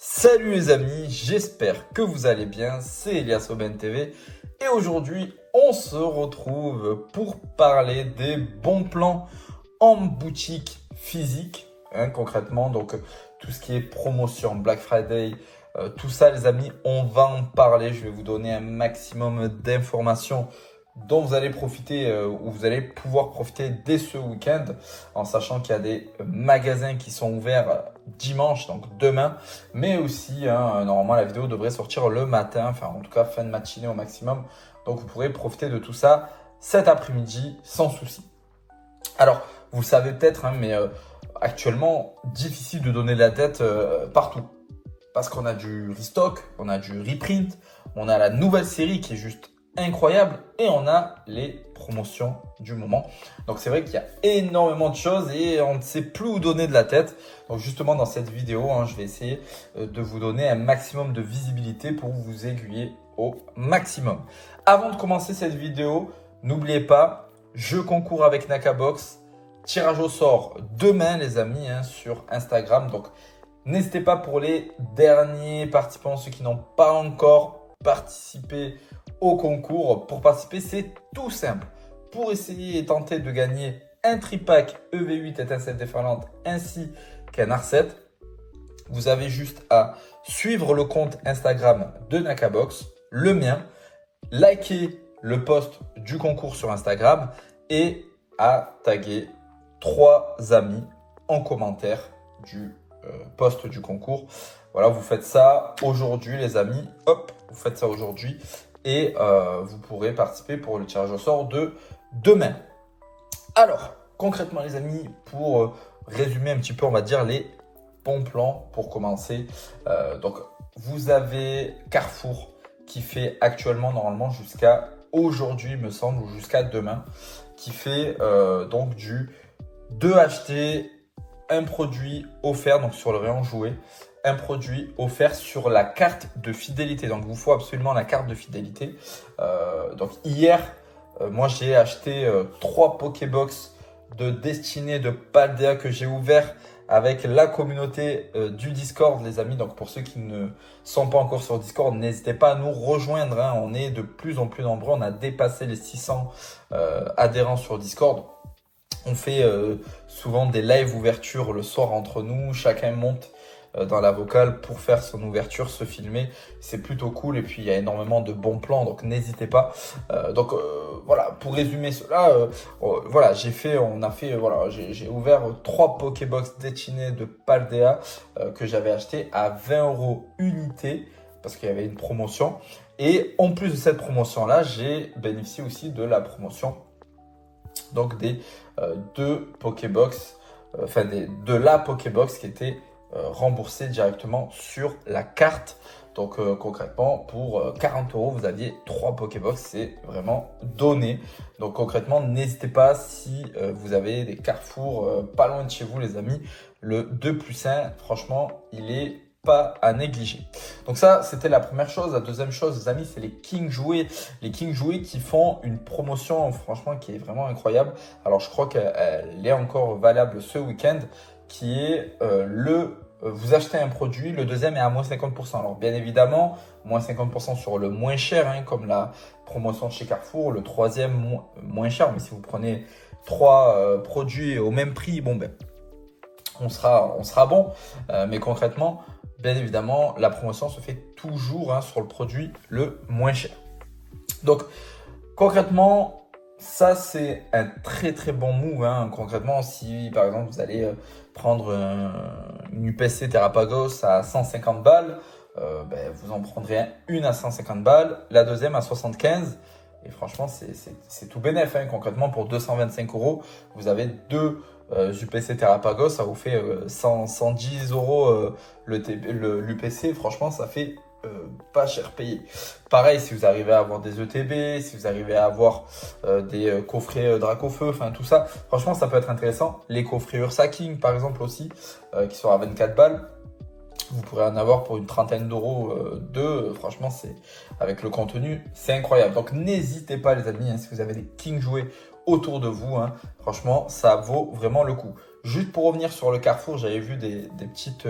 Salut les amis, j'espère que vous allez bien, c'est Elias Aubin TV et aujourd'hui on se retrouve pour parler des bons plans en boutique physique, concrètement, donc tout ce qui est promotion, Black Friday, tout ça les amis, on va en parler, je vais vous donner un maximum d'informations dont vous allez profiter ou vous allez pouvoir profiter dès ce week-end en sachant qu'il y a des magasins qui sont ouverts dimanche, donc demain, mais aussi normalement la vidéo devrait sortir le matin, enfin en tout cas fin de matinée au maximum, donc vous pourrez profiter de tout ça cet après-midi sans souci. Alors vous le savez peut-être, mais actuellement difficile de donner de la tête partout parce qu'on a du restock, on a du reprint, on a la nouvelle série qui est juste incroyable et on a les promotions du moment. Donc c'est vrai qu'il y a énormément de choses et on ne sait plus où donner de la tête. Donc justement dans cette vidéo, je vais essayer de vous donner un maximum de visibilité pour vous aiguiller au maximum. Avant de commencer cette vidéo, n'oubliez pas, je concours avec Nakabox, tirage au sort demain les amis sur Instagram. Donc n'hésitez pas pour les derniers participants, ceux qui n'ont pas encore participé au concours. Pour participer, c'est tout simple. Pour essayer et tenter de gagner un tripack EV8 étincelle déferlante ainsi qu'un R7, vous avez juste à suivre le compte Instagram de Nakabox, le mien, liker le post du concours sur Instagram et à taguer 3 amis en commentaire du post du concours. Voilà, vous faites ça aujourd'hui les amis, hop, vous faites ça aujourd'hui et vous pourrez participer pour le tirage au sort de demain. Alors, concrètement les amis, pour résumer un petit peu, on va dire les bons plans pour commencer. Donc, vous avez Carrefour qui fait actuellement normalement jusqu'à aujourd'hui, me semble, ou jusqu'à demain, qui fait donc du 2 achetés, un produit offert, donc sur le rayon jouet, un produit offert sur la carte de fidélité. Donc, il vous faut absolument la carte de fidélité. Donc, hier, moi, j'ai acheté 3 Pokébox de Destinée de Paldea que j'ai ouvert avec la communauté du Discord, les amis. Donc, pour ceux qui ne sont pas encore sur Discord, n'hésitez pas à nous rejoindre. On est de plus en plus nombreux. On a dépassé les 600 adhérents sur Discord. On fait souvent des live ouvertures le soir entre nous. Chacun monte dans la vocale pour faire son ouverture, se filmer. C'est plutôt cool et puis il y a énormément de bons plans, donc n'hésitez pas. Voilà, pour résumer cela, voilà, j'ai ouvert 3 Pokébox Destinée de Paldea que j'avais acheté à 20 € unité parce qu'il y avait une promotion. Et en plus de cette promotion-là, j'ai bénéficié aussi de la promotion donc des 2 Pokébox, de la Pokébox qui était remboursée directement sur la carte. Donc concrètement, pour 40 €, vous aviez 3 Pokébox, c'est vraiment donné. Donc concrètement, n'hésitez pas si vous avez des Carrefour pas loin de chez vous les amis. Le 2+1, franchement, il est pas à négliger. Donc ça, c'était la première chose. La deuxième chose, les amis, c'est les King Jouets. Les King Jouets qui font une promotion, franchement, qui est vraiment incroyable. Alors, je crois qu'elle est encore valable ce week-end, qui est vous achetez un produit, le deuxième est à moins 50%. Alors, bien évidemment, moins 50% sur le moins cher, comme la promotion chez Carrefour. Le troisième, moins cher. Mais si vous prenez 3 produits au même prix, bon, ben, on sera bon. Mais concrètement, bien évidemment, la promotion se fait toujours sur le produit le moins cher. Donc, concrètement, ça, c'est un très, très bon move. Concrètement, si, par exemple, vous allez prendre une UPC Terrapagos à 150 balles, vous en prendrez une à 150 balles, la deuxième à 75. Et franchement, c'est tout bénef. Concrètement, pour 225 €, vous avez 2 UPC Terrapagos, ça vous fait 110 € l'UPC. Franchement, ça fait pas cher payé. Pareil, si vous arrivez à avoir des ETB, si vous arrivez à avoir des coffrets Dracofeu, enfin tout ça, franchement, ça peut être intéressant. Les coffrets Ursa King, par exemple, aussi, qui sont à 24 balles. Vous pourrez en avoir pour une trentaine d'euros franchement, c'est avec le contenu, c'est incroyable. Donc, n'hésitez pas, les amis, si vous avez des King jouets autour de vous, franchement, ça vaut vraiment le coup. Juste pour revenir sur le Carrefour, j'avais vu des petites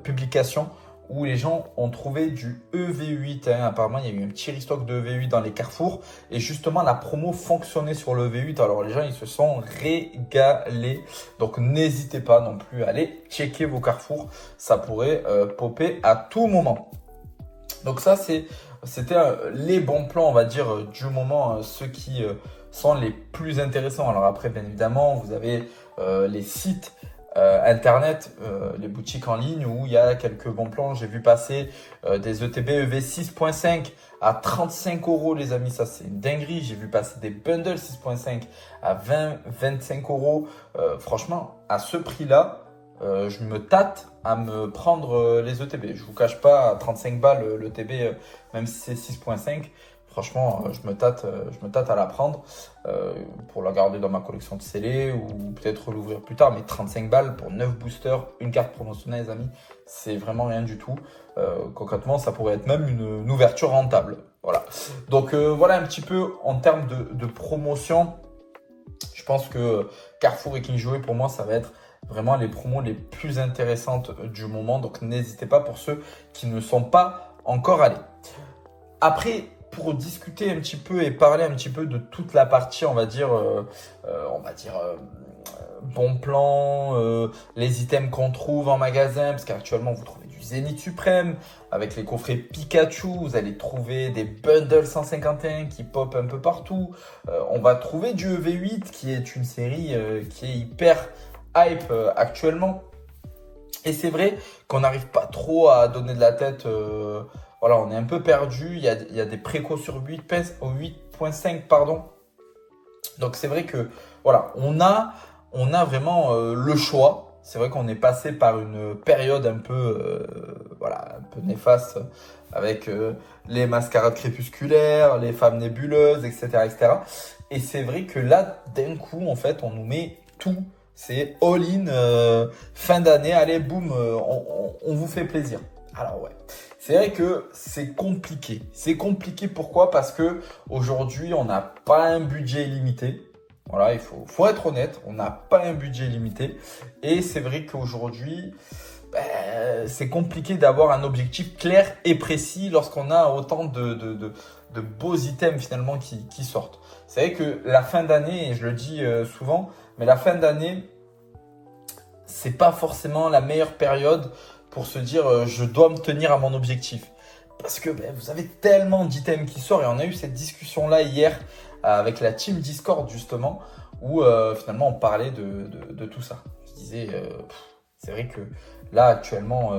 publications où les gens ont trouvé du EV8. Apparemment, il y a eu un petit restock de EV8 dans les carrefours. Et justement, la promo fonctionnait sur le EV8. Alors, les gens, ils se sont régalés. Donc, n'hésitez pas non plus à aller checker vos carrefours. Ça pourrait popper à tout moment. Donc, ça, c'était les bons plans, on va dire, du moment, ceux qui sont les plus intéressants. Alors après, bien évidemment, vous avez les sites internet, les boutiques en ligne où il y a quelques bons plans. J'ai vu passer des ETB EV 6.5 à 35 €, les amis. Ça, c'est une dinguerie. J'ai vu passer des bundles 6.5 à 20-25 €. Franchement, à ce prix-là, je me tâte à me prendre les ETB. Je vous cache pas, à 35 balles le TB, même si c'est 6.5, franchement, je me tâte à la prendre pour la garder dans ma collection de scellés ou peut-être l'ouvrir plus tard. Mais 35 balles pour 9 boosters, une carte promotionnelle, les amis, c'est vraiment rien du tout. Concrètement, ça pourrait être même une ouverture rentable. Voilà. Donc voilà un petit peu en termes de promotion. Je pense que Carrefour et King Jouet, pour moi, ça va être vraiment les promos les plus intéressantes du moment. Donc n'hésitez pas pour ceux qui ne sont pas encore allés. Après, pour discuter un petit peu et parler un petit peu de toute la partie, on va dire bon plan, les items qu'on trouve en magasin, parce qu'actuellement vous trouvez du Zénith Suprême avec les coffrets Pikachu, vous allez trouver des bundles 151 qui pop un peu partout. On va trouver du EV8 qui est une série qui est hyper hype actuellement. Et c'est vrai qu'on n'arrive pas trop à donner de la tête. Voilà, on est un peu perdu. Il y a des précos sur 8.5, pardon. Donc c'est vrai que voilà, on a vraiment le choix. C'est vrai qu'on est passé par une période un peu néfaste avec les mascarades crépusculaires, les femmes nébuleuses, etc., etc. Et c'est vrai que là, d'un coup, en fait, on nous met tout. C'est all-in, fin d'année, allez, boum, on vous fait plaisir. Alors ouais, c'est vrai que c'est compliqué. C'est compliqué pourquoi? Parce que aujourd'hui, on n'a pas un budget illimité. Voilà, il faut être honnête, on n'a pas un budget limité. Et c'est vrai qu'aujourd'hui, c'est compliqué d'avoir un objectif clair et précis lorsqu'on a autant de beaux items finalement qui sortent. C'est vrai que la fin d'année, et je le dis souvent, mais la fin d'année, c'est pas forcément la meilleure période pour se dire je dois me tenir à mon objectif. Parce que vous avez tellement d'items qui sortent et on a eu cette discussion-là hier avec la team Discord justement où finalement on parlait de tout ça. Je disais, c'est vrai que là actuellement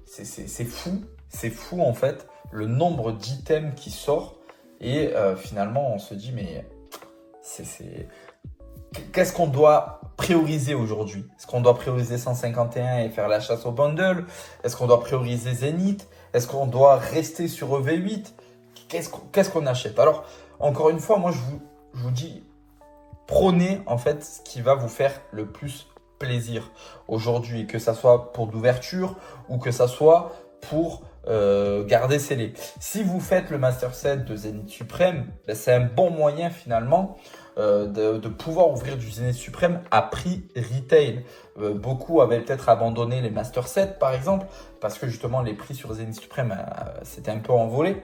c'est fou en fait le nombre d'items qui sort et finalement on se dit mais qu'est-ce qu'on doit prioriser aujourd'hui? Est-ce qu'on doit prioriser 151 et faire la chasse au bundle? Est-ce qu'on doit prioriser Zénith? Est-ce qu'on doit rester sur EV8? Qu'est-ce qu'on achète? Alors, encore une fois, moi, je vous dis, prenez en fait ce qui va vous faire le plus plaisir aujourd'hui, que ça soit pour d'ouverture ou que ça soit pour garder scellé. Si vous faites le Master Set de Zénith Suprême, c'est un bon moyen finalement de pouvoir ouvrir du Zénith Suprême à prix retail. Beaucoup avaient peut-être abandonné les Master Set par exemple parce que justement les prix sur Zénith Suprême c'était un peu envolé.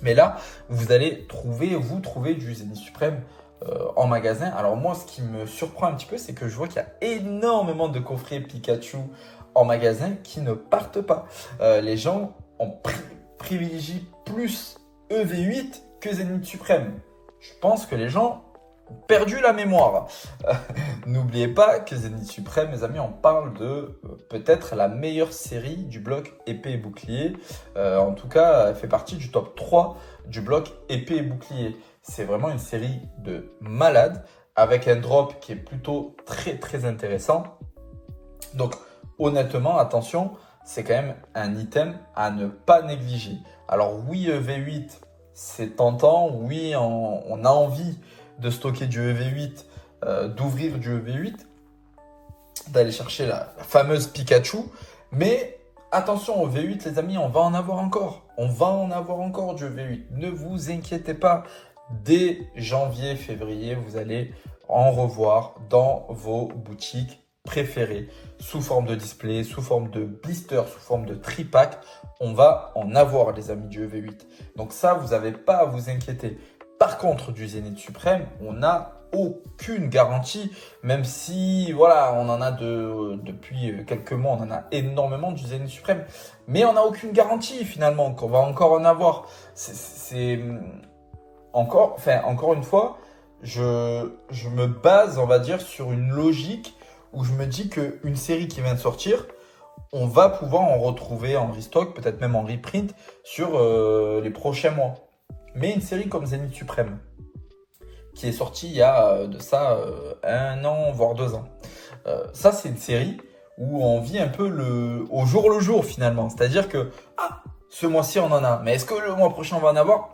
Mais là, vous allez trouver du Zénith Suprême en magasin. Alors moi, ce qui me surprend un petit peu, c'est que je vois qu'il y a énormément de coffrets Pikachu en magasin qui ne partent pas. Les gens privilégient plus EV8 que Zénith Suprême. Je pense que les gens ont perdu la mémoire. N'oubliez pas que Zénith Suprême, mes amis, on parle de peut-être la meilleure série du bloc épée et bouclier. En tout cas, elle fait partie du top 3 du bloc épée et bouclier. C'est vraiment une série de malades avec un drop qui est plutôt très très intéressant. Donc honnêtement, attention, c'est quand même un item à ne pas négliger. Alors oui, EV8, c'est tentant. Oui, on a envie de stocker du EV8, d'ouvrir du EV8, d'aller chercher la fameuse Pikachu. Mais attention au V8, les amis, on va en avoir encore. On va en avoir encore du EV8. Ne vous inquiétez pas. Dès janvier, février, vous allez en revoir dans vos boutiques préférés, sous forme de display, sous forme de blister, sous forme de tripack. On va en avoir, les amis, du EV8. Donc ça, vous n'avez pas à vous inquiéter. Par contre, du Zénith Suprême, on n'a aucune garantie, même si, voilà, on en a depuis quelques mois, on en a énormément du Zénith Suprême, mais on n'a aucune garantie, finalement, qu'on va encore en avoir. Encore une fois, je me base, on va dire, sur une logique où je me dis qu'une série qui vient de sortir, on va pouvoir en retrouver en restock, peut-être même en reprint, sur les prochains mois. Mais une série comme Zénith Suprême, qui est sortie il y a de ça 1 an, voire 2 ans. Ça, c'est une série où on vit un peu au jour le jour, finalement. C'est-à-dire que, ce mois-ci, on en a. Mais est-ce que le mois prochain, on va en avoir?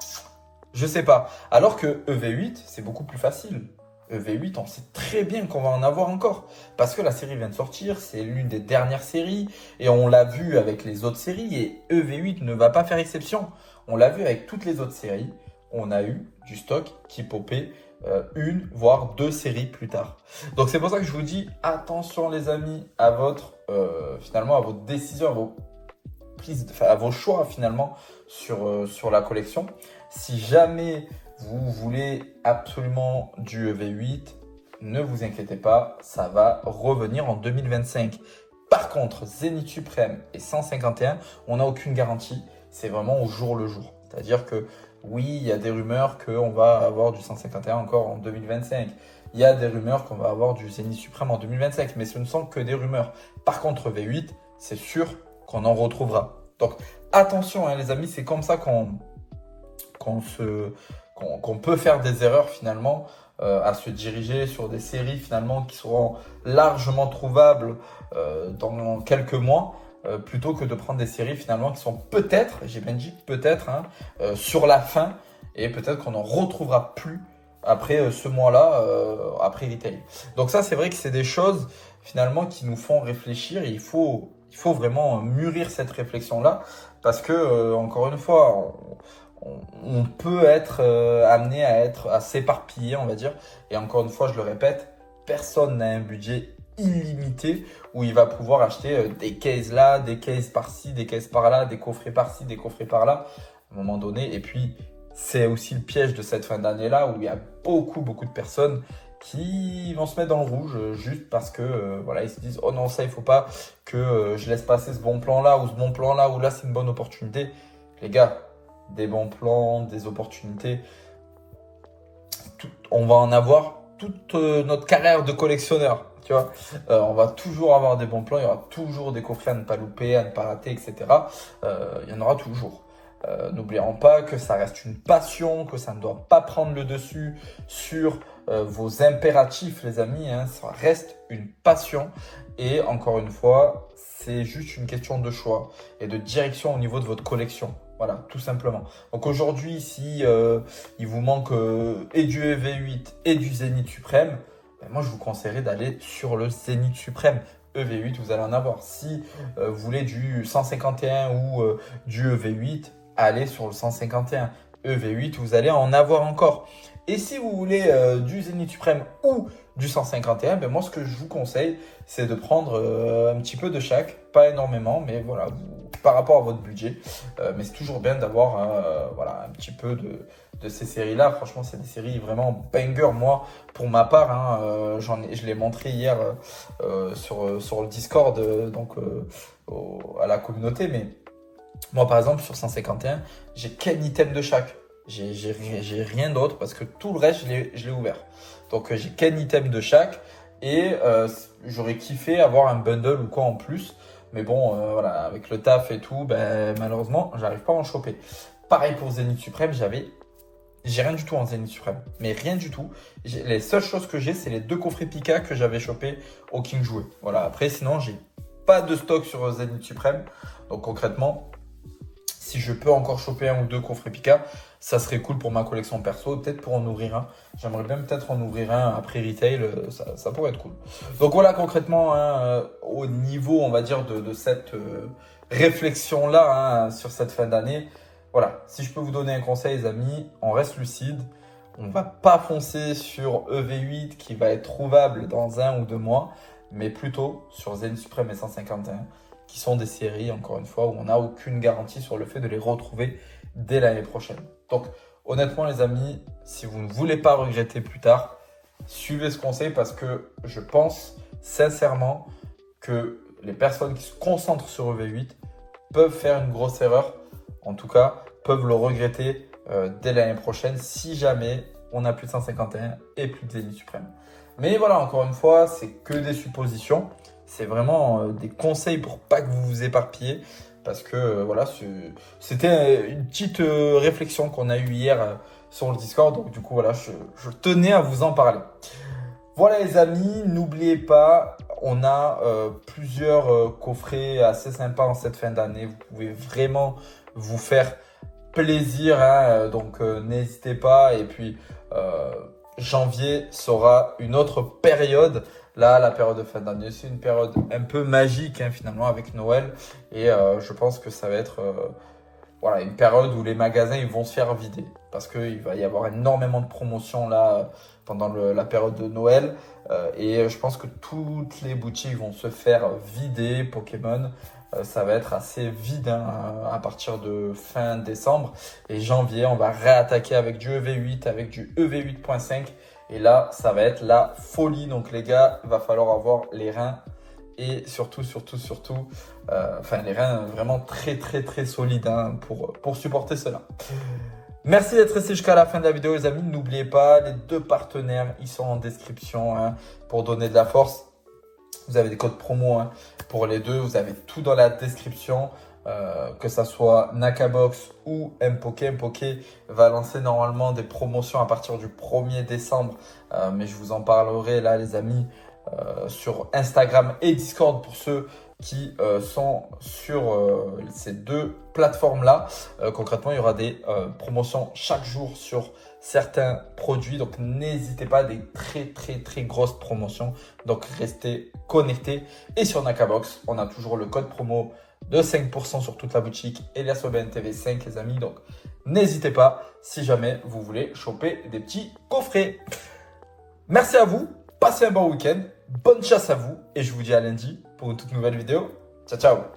Je sais pas. Alors que EV8, c'est beaucoup plus facile. EV8, on sait très bien qu'on va en avoir encore. Parce que la série vient de sortir, c'est l'une des dernières séries. Et on l'a vu avec les autres séries. Et EV8 ne va pas faire exception. On l'a vu avec toutes les autres séries. On a eu du stock qui popait 1 voire 2 séries plus tard. Donc c'est pour ça que je vous dis attention les amis à votre décision, à vos choix finalement sur la collection. Si jamais vous voulez absolument du EV8, ne vous inquiétez pas, ça va revenir en 2025. Par contre, Zénith Suprême et 151, on n'a aucune garantie. C'est vraiment au jour le jour. C'est-à-dire que oui, il y a des rumeurs qu'on va avoir du 151 encore en 2025. Il y a des rumeurs qu'on va avoir du Zénith Suprême en 2025, mais ce ne sont que des rumeurs. Par contre, V8, c'est sûr qu'on en retrouvera. Donc attention, hein, les amis, c'est comme ça qu'on peut faire des erreurs finalement, à se diriger sur des séries finalement qui seront largement trouvables dans quelques mois. Plutôt que de prendre des séries finalement qui sont peut-être, j'ai bien dit peut-être, sur la fin, et peut-être qu'on n'en retrouvera plus après ce mois-là, après retail. Donc ça, c'est vrai que c'est des choses finalement qui nous font réfléchir, et il faut vraiment mûrir cette réflexion-là, parce que encore une fois, on peut être amené à s'éparpiller, on va dire, et encore une fois, je le répète, personne n'a un budget illimité où il va pouvoir acheter des cases là, des cases par-ci, des cases par-là, des coffrets par-ci, des coffrets par-là, à un moment donné. Et puis, c'est aussi le piège de cette fin d'année-là où il y a beaucoup de personnes qui vont se mettre dans le rouge juste parce que voilà, ils se disent « Oh non, ça, il faut pas que je laisse passer ce bon plan-là ou ce bon plan-là ou là, c'est une bonne opportunité. » Les gars, des bons plans, des opportunités, on va en avoir toute notre carrière de collectionneur. Tu vois, on va toujours avoir des bons plans, il y aura toujours des coffrets à ne pas louper, à ne pas rater, etc. Il y en aura toujours. N'oublions pas que ça reste une passion, que ça ne doit pas prendre le dessus sur vos impératifs, les amis. Hein. Ça reste une passion. Et encore une fois, c'est juste une question de choix et de direction au niveau de votre collection. Voilà, tout simplement. Donc aujourd'hui, si il vous manque et du EV8 et du Zénith Suprême, ben moi je vous conseillerais d'aller sur le Zénith Suprême. EV8, vous allez en avoir. Si vous voulez du 151 ou du EV8, allez sur le 151. EV8, vous allez en avoir encore. Et si vous voulez du Zénith Suprême ou du 151, ben moi ce que je vous conseille, c'est de prendre un petit peu de chaque, pas énormément, mais voilà, par rapport à votre budget. Mais c'est toujours bien d'avoir voilà, un petit peu de ces séries-là. Franchement, c'est des séries vraiment banger. Moi, pour ma part, hein, je l'ai montré hier sur le Discord, à la communauté. Mais moi, par exemple, sur 151, j'ai qu'un item de chaque. J'ai rien d'autre parce que tout le reste, je l'ai ouvert. Donc, j'ai qu'un item de chaque et j'aurais kiffé avoir un bundle ou quoi en plus. Mais bon, voilà, avec le taf et tout, ben, malheureusement, j'arrive pas à en choper. Pareil pour Zénith Suprême, j'ai rien du tout en Zénith Suprême. Mais rien du tout. Les seules choses que j'ai, c'est les 2 coffrets Pika que j'avais chopé au King Jouet. Voilà, après, sinon, j'ai pas de stock sur Zénith Suprême. Donc concrètement, si je peux encore choper 1 ou 2 coffrets Pika, ça serait cool pour ma collection perso, peut-être pour en ouvrir un. J'aimerais bien peut-être en ouvrir un après retail, ça pourrait être cool. Donc voilà concrètement, hein, au niveau, on va dire, de cette réflexion-là, hein, sur cette fin d'année. Voilà, si je peux vous donner un conseil, les amis, on reste lucide. On va pas foncer sur EV8 qui va être trouvable dans 1 ou 2 mois. mais plutôt sur Zenith Supreme et 151, qui sont des séries, encore une fois, où on n'a aucune garantie sur le fait de les retrouver dès l'année prochaine. Donc, honnêtement, les amis, si vous ne voulez pas regretter plus tard, suivez ce conseil parce que je pense sincèrement que les personnes qui se concentrent sur EV8 peuvent faire une grosse erreur, en tout cas, peuvent le regretter dès l'année prochaine si jamais on a plus de 151 et plus de Zenith Supreme. Mais voilà, encore une fois, c'est que des suppositions. C'est vraiment des conseils pour pas que vous vous éparpillez. Parce que voilà, c'était une petite réflexion qu'on a eue hier sur le Discord. Donc du coup, voilà, je tenais à vous en parler. Voilà les amis, n'oubliez pas, on a plusieurs coffrets assez sympas en cette fin d'année. Vous pouvez vraiment vous faire plaisir, hein, donc n'hésitez pas. Et puis janvier sera une autre période. Là, la période de fin d'année, c'est une période un peu magique hein, finalement avec Noël. Et je pense que ça va être voilà, une période où les magasins ils vont se faire vider. Parce qu'il va y avoir énormément de promotions là pendant la période de Noël. Et je pense que toutes les boutiques vont se faire vider. Pokémon, ça va être assez vide hein, à partir de fin décembre. Et janvier, on va réattaquer avec du EV8, avec du EV8.5. Et là, ça va être la folie. Donc les gars, il va falloir avoir les reins et surtout, les reins vraiment très solides hein, pour supporter cela. Merci d'être resté jusqu'à la fin de la vidéo les amis. N'oubliez pas, les deux partenaires, ils sont en description hein, pour donner de la force. Vous avez des codes promo hein, pour les deux. Vous avez tout dans la description. Que ça soit Nakabox ou Mpoké. Mpoké va lancer normalement des promotions à partir du 1er décembre. Mais je vous en parlerai là les amis sur Instagram et Discord pour ceux qui sont sur ces deux plateformes là. Concrètement, il y aura des promotions chaque jour sur certains produits. Donc n'hésitez pas, des très grosses promotions. Donc restez connectés. Et sur Nakabox, on a toujours le code promo de 5% sur toute la boutique EliasAubin TV 5 les amis. Donc n'hésitez pas si jamais vous voulez choper des petits coffrets. Merci à vous, passez un bon week-end, bonne chasse à vous et je vous dis à lundi pour une toute nouvelle vidéo. Ciao ciao.